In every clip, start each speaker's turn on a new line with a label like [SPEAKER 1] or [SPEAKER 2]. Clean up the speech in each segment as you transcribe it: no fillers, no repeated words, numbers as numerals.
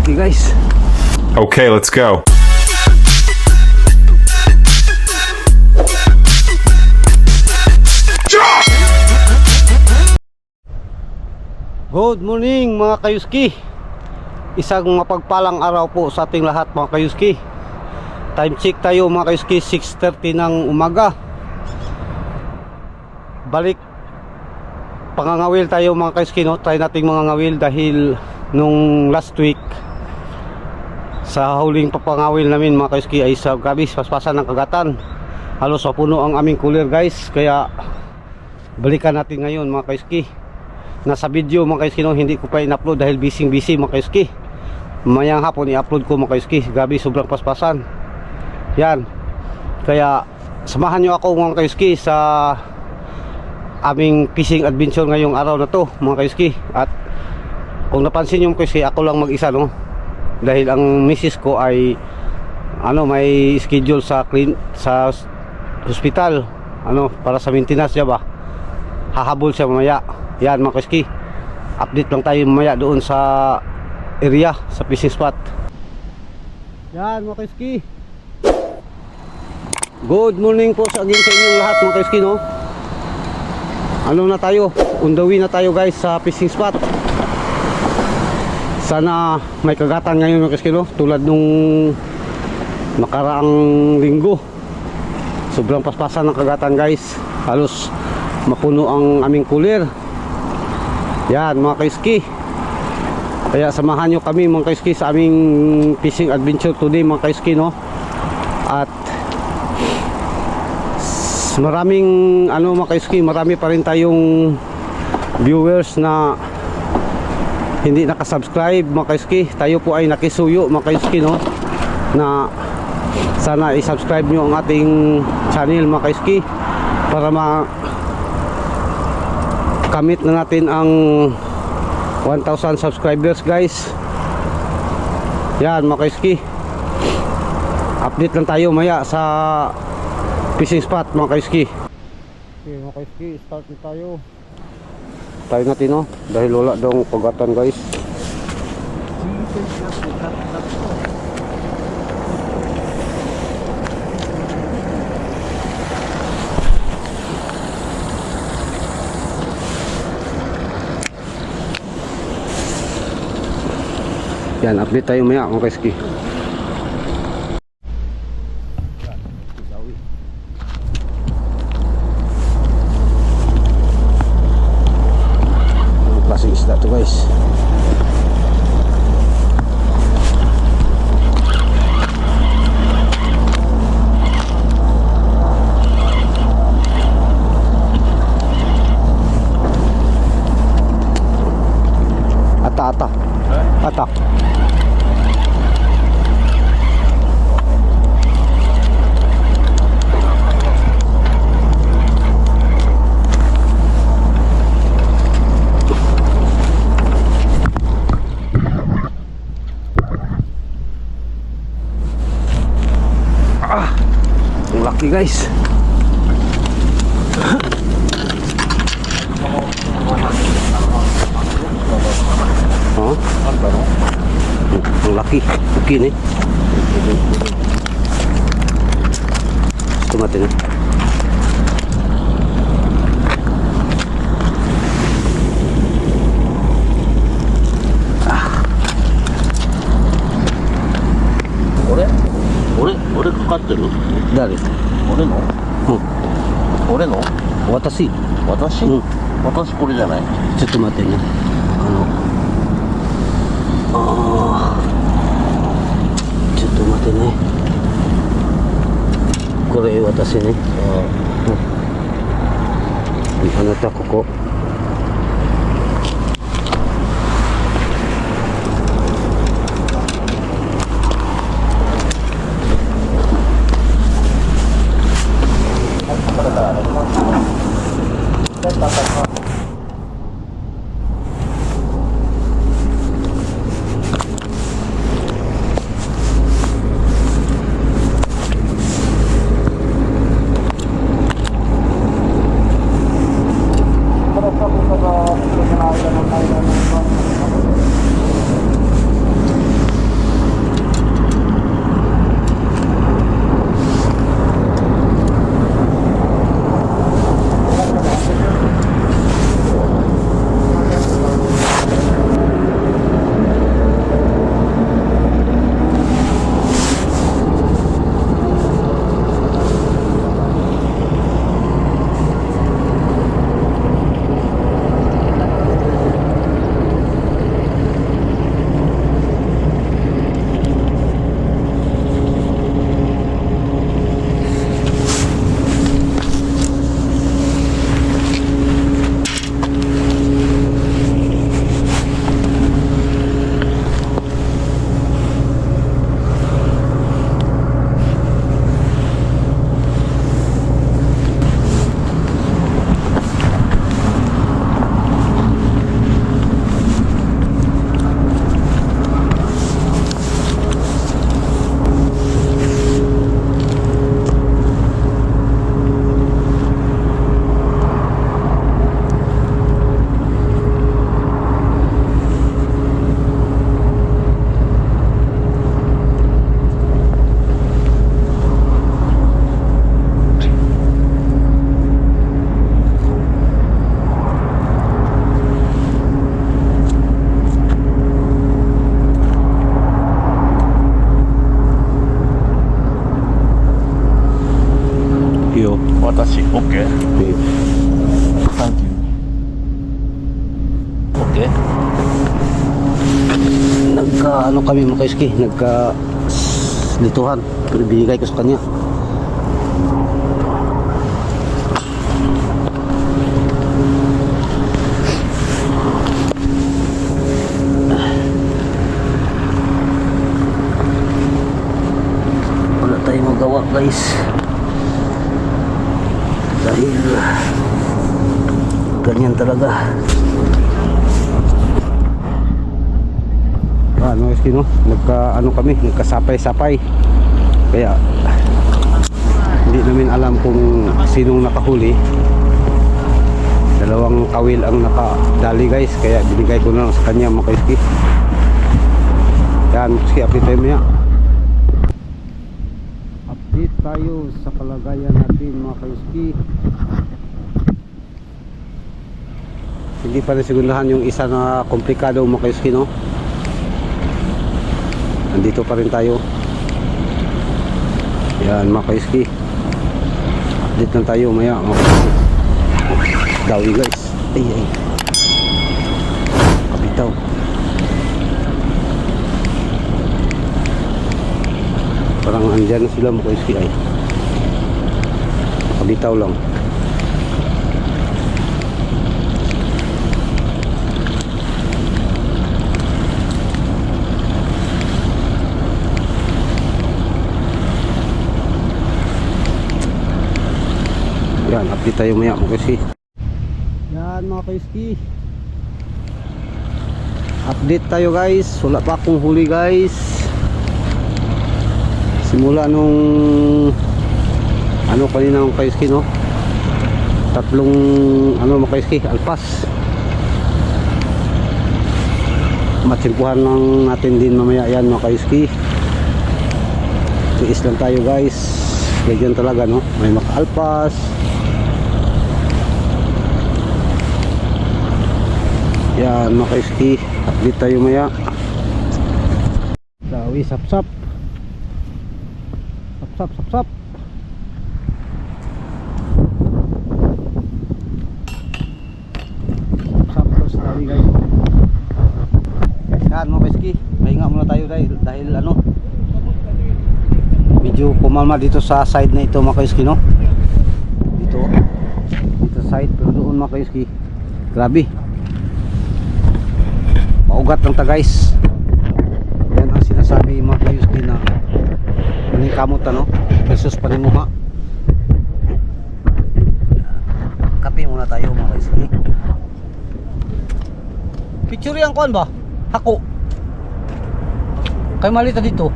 [SPEAKER 1] laki guys.
[SPEAKER 2] Okay, let's go.
[SPEAKER 1] Good morning mga kayuski. Isang mapagpalang araw po sa ating lahat mga kayuski. Time check tayo mga kayuski, 6:30 ng umaga. Balik pangangawil tayo mga kayuski, no? Try nating mangangawil dahil nung last week sa huling papangawil namin mga kayuski ay sa gabis paspasan ng kagatan. Halos mapuno ang aming cooler guys. Kaya balikan natin ngayon mga kayuski. Nasa video mga kayuski, no? Hindi ko pa in-upload dahil busy mga kayuski. Mamayang hapon i-upload ko mga kayuski. Gabi sobrang paspasan. Yan. Kaya samahan nyo ako mga kayuski sa aming fishing adventure ngayong araw na to mga kayuski. At kung napansin nyo mga kayuski, ako lang mag-isa, no? Dahil ang misis ko ay may schedule sa hospital para sa maintenance niya ba. Hahabol siya mamaya. Yan mga kayuski, update lang tayo mamaya doon sa area, sa fishing spot. Yan mga kayuski, good morning po sa inyong lahat mga kayuski, no? Na tayo, on the way na tayo guys sa fishing spot. Sana may kagatan ngayon mga kayuski, no? Tulad nung nakaraang linggo, sobrang paspasan ng kagatan guys. Halos mapuno ang aming cooler. Yan mga kayuski. Kaya samahan nyo kami mga kayuski sa aming fishing adventure today mga kayuski, no? At maraming mga kayuski, marami pa rin tayong viewers na hindi nakasubscribe mga kayuski. Tayo po ay nakisuyo mga kayuski, no? Na sana i-subscribe nyo ang ating channel mga kayuski para kamit na natin ang 1,000 subscribers guys. Yan mga kayuski, update lang tayo maya sa fishing spot mga kayuski. Okay mga kayuski, start na tayo. Tayo natin, no? Dahil wala daw pagatan guys. Yan, update tayo maya mga kayuski. Anong klaseng isda to guys? Ata ang laki guys. Ang laki, laki nih. Gusto natin na.
[SPEAKER 3] Ore かかってる？
[SPEAKER 1] 誰？
[SPEAKER 3] 俺の？俺の？
[SPEAKER 1] 私。
[SPEAKER 3] 私？私これじゃない。
[SPEAKER 1] ちょっと待ってね。ちょっと待ってね。これ私ね。あなたここ。
[SPEAKER 3] 私 OK?
[SPEAKER 1] Okay.
[SPEAKER 3] Thank you. OK?
[SPEAKER 1] Ano kami mga kaiski, lituhan, pero binigay ko sa kanya. Wala tayong magawa guys, dahil ganyan talaga. Ano guys, kami, nagkasapay-sapay, kaya hindi namin alam kung sinong nakahuli. Dalawang kawil ang nakadali guys, kaya binigay ko na lang sa kanya mga kaiski. Yan, kasi update tayo maya. Update tayo sa kalagayan natin mga kaiski. Hindi pa rin sigundahan yung isa na komplikado mga kaiski, no? Nandito pa rin tayo. Yan mga kaiski, update lang tayo maya mga kaiski. Dawi guys, ay kabitaw. Parang andyan na sila mga kaiski, ay kabitaw lang. Yan, update tayo maya mga kaiski. Yan mga kaiski, update tayo guys. Wala pa akong huli guys, simula nung kanina mga kaiski, no? Tatlong mga kaiski, alpas. Matsimpuhan lang natin din mamaya yan mga kaiski. Tiis lang tayo guys, ganyan talaga, no? May makaalpas. Yan mga kaiski, update tayo maya. Dawi, sapsap. Sapsap. Sapsap plus dawi guys. Yan mga kaiski, pahinga muna tayo dahil medyo pumalma dito sa side na ito mga kaiski, no? Dito side, pero doon mga kaiski, grabe, maugat lang ta guys. Yan ang sinasabi mga kaiski na maning kamot, no? Versus panimuha. Kape muna tayo mga kaiski. Picture yung kuan ba? Hako kay malita dito.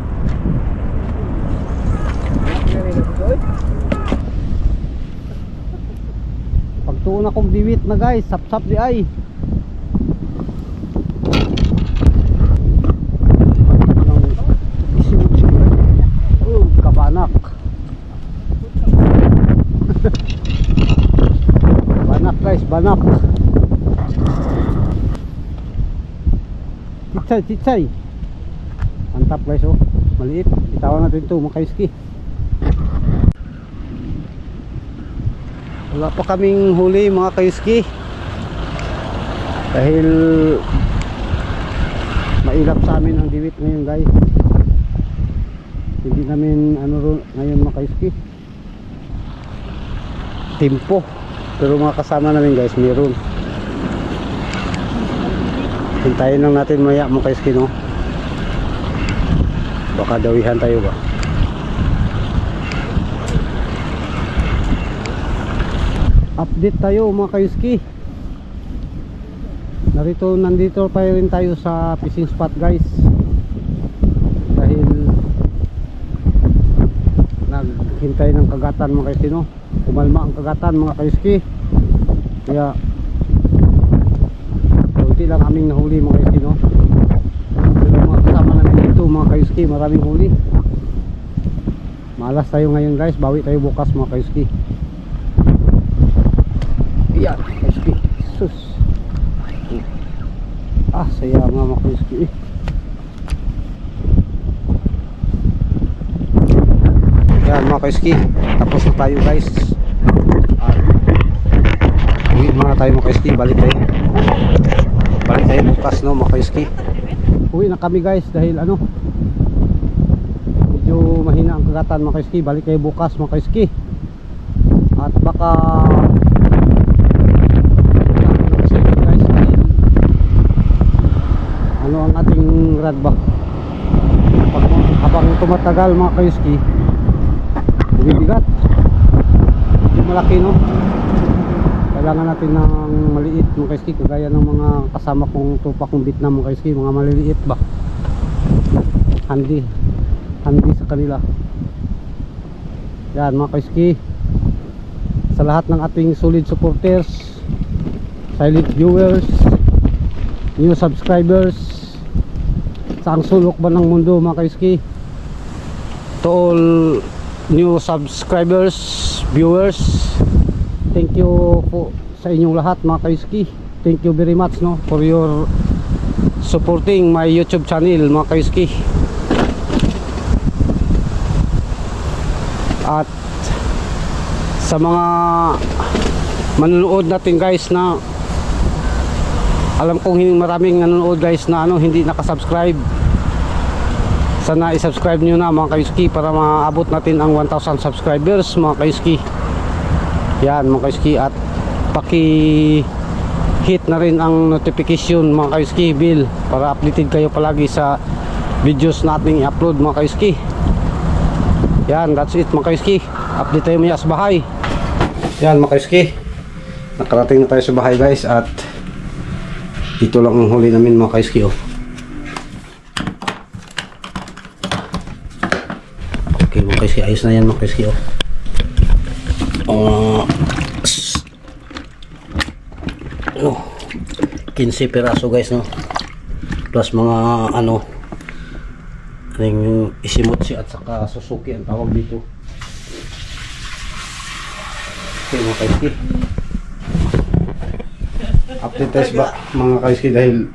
[SPEAKER 1] Pagtuon akong biwit na guys, sapsap di ay. Kabanak. Banak guys, banak. Titsay. Mantap guys, oh. Maliit. Bitawan natin ito mga kaiski. Wala pa kaming huli mga kaiski, dahil mailap sa amin ang diwit ngayon guys. Hindi namin ngayon mga kaiski tempo, pero mga kasama namin guys meron. Hintayin lang natin maya mga kaiski, no? Baka dawihan tayo ba. Update tayo mga kaiski. Nandito pa rin tayo sa fishing spot guys, dahil naghintay ng kagatan mga kaiski, no? Kumalma ang kagatan mga kaiski, kaya konti lang aming nahuli mga kaiski, no? Pero mga kasama namin dito mga kaiski, maraming huli. Malas tayo ngayon guys, bawi tayo bukas mga kaiski. Yan kaiski, sus, saya nga mga kaiski. Yan mga kaiski, tapos na tayo guys. Uwi muna tayo mga kaiski. Balik tayo bukas no mga kaiski. Uwi na kami guys dahil ano, medyo mahina ang kagatan mga kaiski. Balik tayo bukas mga kaiski. At baka guys, dahil ano ang ating rad ba, habang tumatagal mga kaiski, bumibigat. Medyo malaki no. Kailangan natin ng maliit mga kaiski, kagaya ng mga kasama kong tupa kong Vietnam mga kaiski, mga maliliit ba, handy sa kanila. Yan mga kaiski, sa lahat ng ating solid supporters, silent viewers, new subscribers sa ang sulok ba ng mundo mga kaiski, to all new subscribers, viewers, thank you po sa inyong lahat mga kaiski. Thank you very much no for your supporting my YouTube channel mga kaiski. At sa mga manonood natin guys, na alam kong maraming nanonood guys na ano, hindi nakasubscribe, sana isubscribe nyo na mga kaiski para maabot natin ang 1,000 subscribers mga kaiski. Yan mga kaiski, at paki-hit na rin ang notification mga kaiski bell para updated kayo palagi sa videos nating i-upload mga kaiski. Yan, that's it mga kaiski. Update tayo maya sa bahay. Yan mga kaiski, nakarating na tayo sa bahay guys, at ito lang ang huli namin mga kaiski oh. Okay mga kaiski, ayos na yan mga kaiski oh. 15 piraso guys no, plus mga ano, yung Isimotsi at saka Suzuki ang tawag dito. Okay mga kaiski, update tayo ba mga kaiski, dahil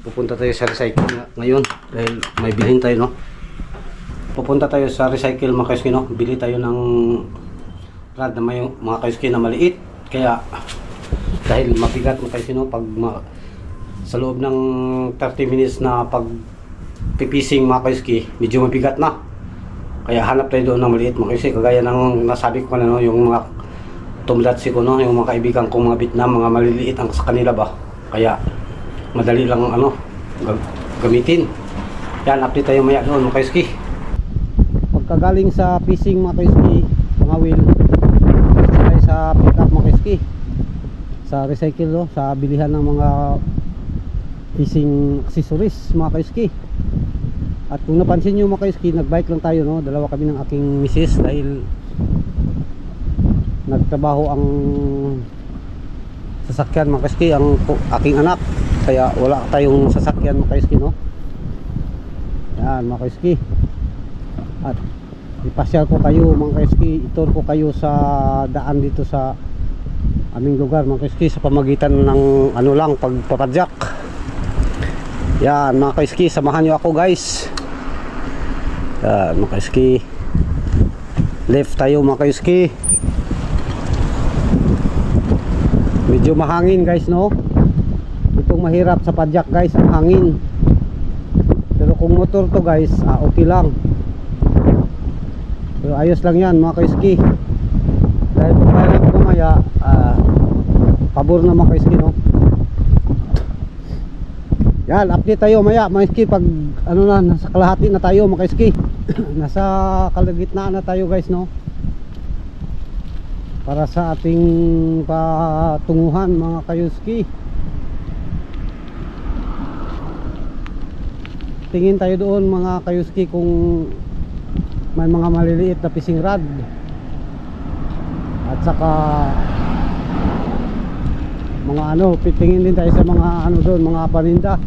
[SPEAKER 1] pupunta tayo sa recycle ngayon dahil may bilhin tayo no. Pupunta tayo sa recycle mga kaiski no, bili tayo ng rad na may mga kaiski na maliit, kaya dahil mabigat mga kaiski no, pag sa loob ng 30 minutes na pag pipising mga kaiski, medyo mabigat na. Kaya hanap tayo doon ng maliit mga kaiski, kagaya ng nasabi ko na no, yung mga tumdatsi ko no, yung mga kaibigan kong mga Vietnam, mga maliliit ang sa kanila ba, kaya madali lang ano gamitin. Yan, update tayo maya doon mga kaiski. Pagkagaling sa fishing mga kaiski, mga wheel tayo sa pick up mga kaiski, sa recycle no, sa bilihan ng mga fishing accessories mga kaiski. At kung napansin nyo mga kaiski, nagbike lang tayo no, dalawa kami ng aking misis dahil nagtrabaho ang sasakyan mga kaiski, ang aking anak, kaya wala tayong sasakyan mga kaiski no. Yan mga kaiski, at ipasyal ko kayo mga kaiski, itur ko kayo sa daan dito sa aming lugar mga kaiski, sa pamagitan ng ano lang, pagpapadyak. Yan mga kaiski, samahan nyo ako guys. Yan mga kaiski, left tayo mga kaiski. Medyo mahangin guys no, itong mahirap sa padyak guys, ang hangin. Pero kung motor to guys, okay lang, pero ayos lang yan mga kaiski. Dahil kung kaya mamaya pabor na mga kaiski no. Yan, update tayo maya mga kaiski pag ano na, nasa kalahati na tayo mga kaiski. Nasa kalagitnaan na tayo guys no, para sa ating patunguhan mga kaiski. Tingin tayo doon mga kaiski kung may mga maliliit na fishing rod, at saka mga ano, pitingin din tayo sa mga ano doon, mga paninda.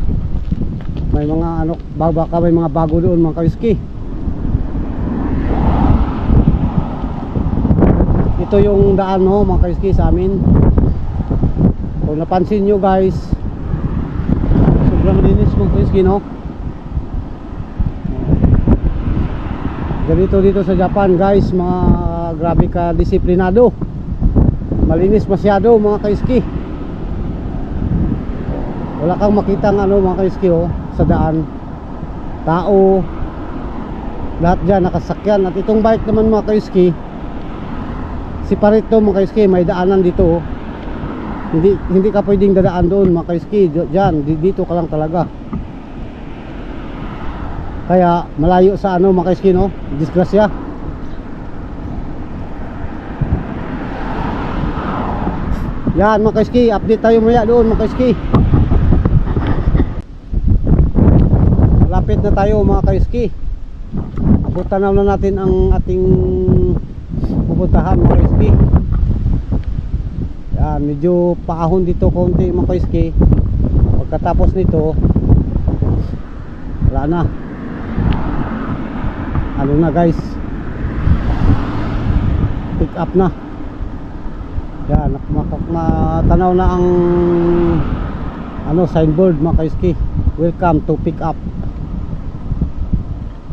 [SPEAKER 1] May mga ano, baka may mga bago doon mga kaiski. Ito yung daan no mga kaiski sa amin. Kung napansin nyo guys, sobrang linis mga kaiski no. Ganito dito sa Japan guys, mga grabe ka disiplinado. malinis masyado mga kaiski. Wala kang makitang ano mga kaiski oh, sa daan. Tao, lahat dyan nakasakyan. At itong bike naman mga kaiski, separate to mga kaiski, may daanan dito oh. Hindi ka pwedeng dadaan doon mga kaiski. Dyan, dito ka lang talaga. Kaya malayo sa ano mga kaiski no, disgrasya. Yan mga kaiski, update tayo maya doon mga kaiski. Malapit na tayo mga kaiski. Abutan na natin ang ating pupuntahan mga kaiski. Yan, medyo paahon dito konti mga kaiski. Pagkatapos nito, wala na. Ano na guys, pick up na. Yan, matanaw na ang ano, signboard mga kaiski. Welcome to pick up.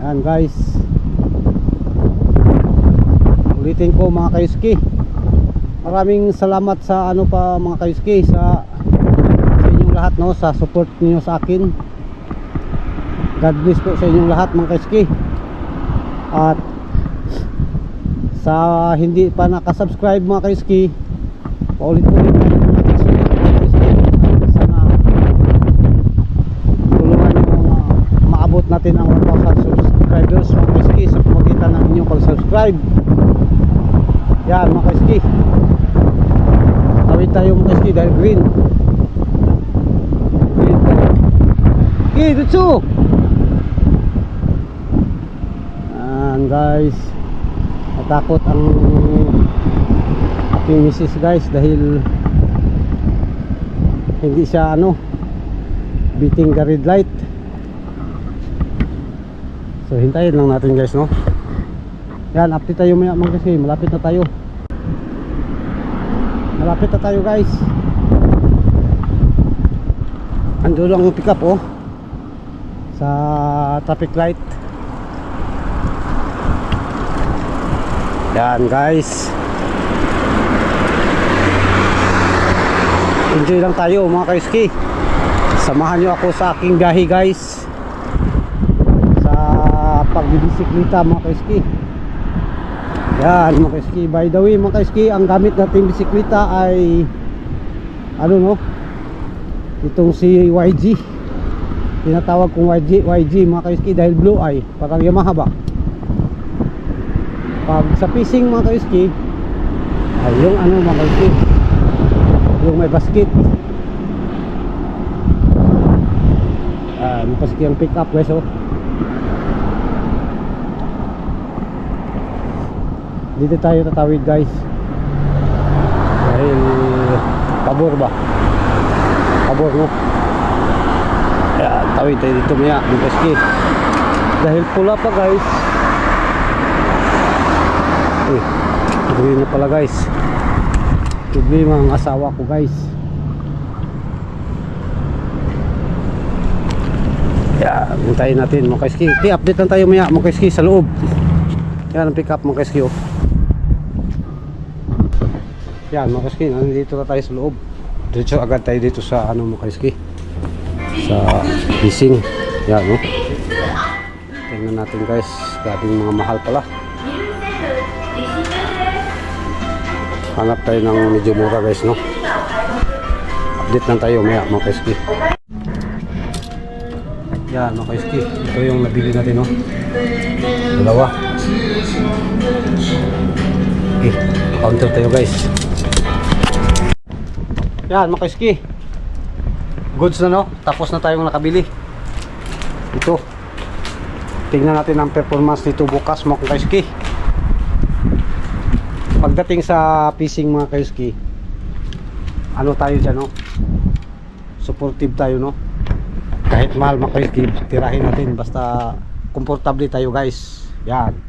[SPEAKER 1] Yan guys, ulitin ko mga kaiski, maraming salamat sa ano pa mga kaiski, sa inyong lahat no, sa support niyo sa akin. God bless po sa inyong lahat mga kaiski. At sa hindi pa nakasubscribe mga kaiski, paulit-ulit na mga kaiski, sana tulungan nyo maabot natin ang 1,000 subscribers mga kaiski sa pamagitan ng inyong pag-subscribe. Yan mga kaiski, tawid tayo mga kaiski dahil green flag. Okay, dito guys, natakot ang aking misis guys dahil hindi siya ano, beating the red light. So hintayin lang natin guys no. Yan, update tayo maya mga kasi malapit na tayo. Malapit na tayo guys. Ando lang ang pick up oh, sa traffic light. Yan guys, enjoy lang tayo mga kaiski. Samahan nyo ako sa aking biyahe guys, sa pagbibisikleta mga kaiski. Yan mga kaiski, by the way mga kaiski, ang gamit nating bisikleta ay ano no, itong si YG. Tinatawag kong YG mga kaiski dahil blue eye, parang Yamaha ba. Pag sa fishing mga kaiski ay yung ano mga kaiski, yung may basket. May kaiski ang pick up guys oh. Dito tayo tatawid guys dahil pabor ba, pabor no. Kaya tawid tayo dito maya mga kaiski dahil pula pa guys. Green na pala guys. Problema ang asawa ko guys. Yan, hintayin natin mga kaiski. Okay, update lang tayo maya mga kaiski sa loob. Yan ang pick up mga kaiski oh. Yan mga kaiski, nandito na tayo sa loob. Dito agad tayo dito sa ano mga kaiski, sa fishing. Yan oh. Tingnan natin guys, grabing mga mahal pala. Hanap tayo ng medyo mura guys no. Update lang tayo maya mga kaiski. Yan mga kaiski, ito yung nabili natin no, dalawa. Okay, counter tayo guys. Yan mga kaiski, goods na no, tapos na tayong nakabili. Ito, tingnan natin ang performance nito bukas mga kaiski. Pagdating sa fishing mga kaiski, ano tayo dyan no, supportive tayo no. Kahit mahal mga kaiski, tirahin natin basta komportable tayo guys. Yan,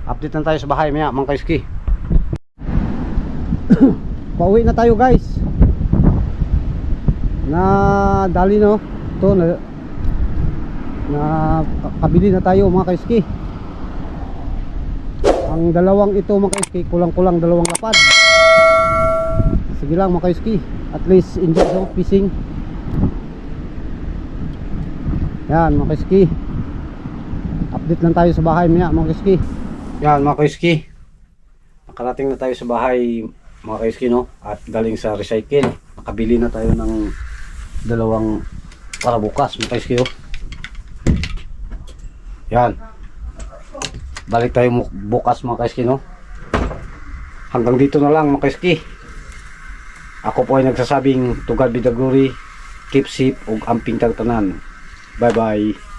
[SPEAKER 1] update na tayo sa bahay maya mga kaiski. Pauwi na tayo guys. Na dali no, ito na kabili na tayo mga kaiski. Ang dalawang ito mga kaiski, kulang-kulang dalawang lapad. Sige lang mga kaiski, at least enjoy sa fishing. Yan mga kaiski, update lang tayo sa bahay maya mga kaiski. Yan mga kaiski, nakarating na tayo sa bahay mga kaiski, no? At galing sa recycle, nakabili na tayo ng dalawang para bukas mga kaiski, oh. Yan, balik tayo bukas mga kaiski, no? Hanggang dito na lang mga kaiski. Ako po ay nagsasabing to God be the glory, keep safe ug amping tagtanan. Bye bye.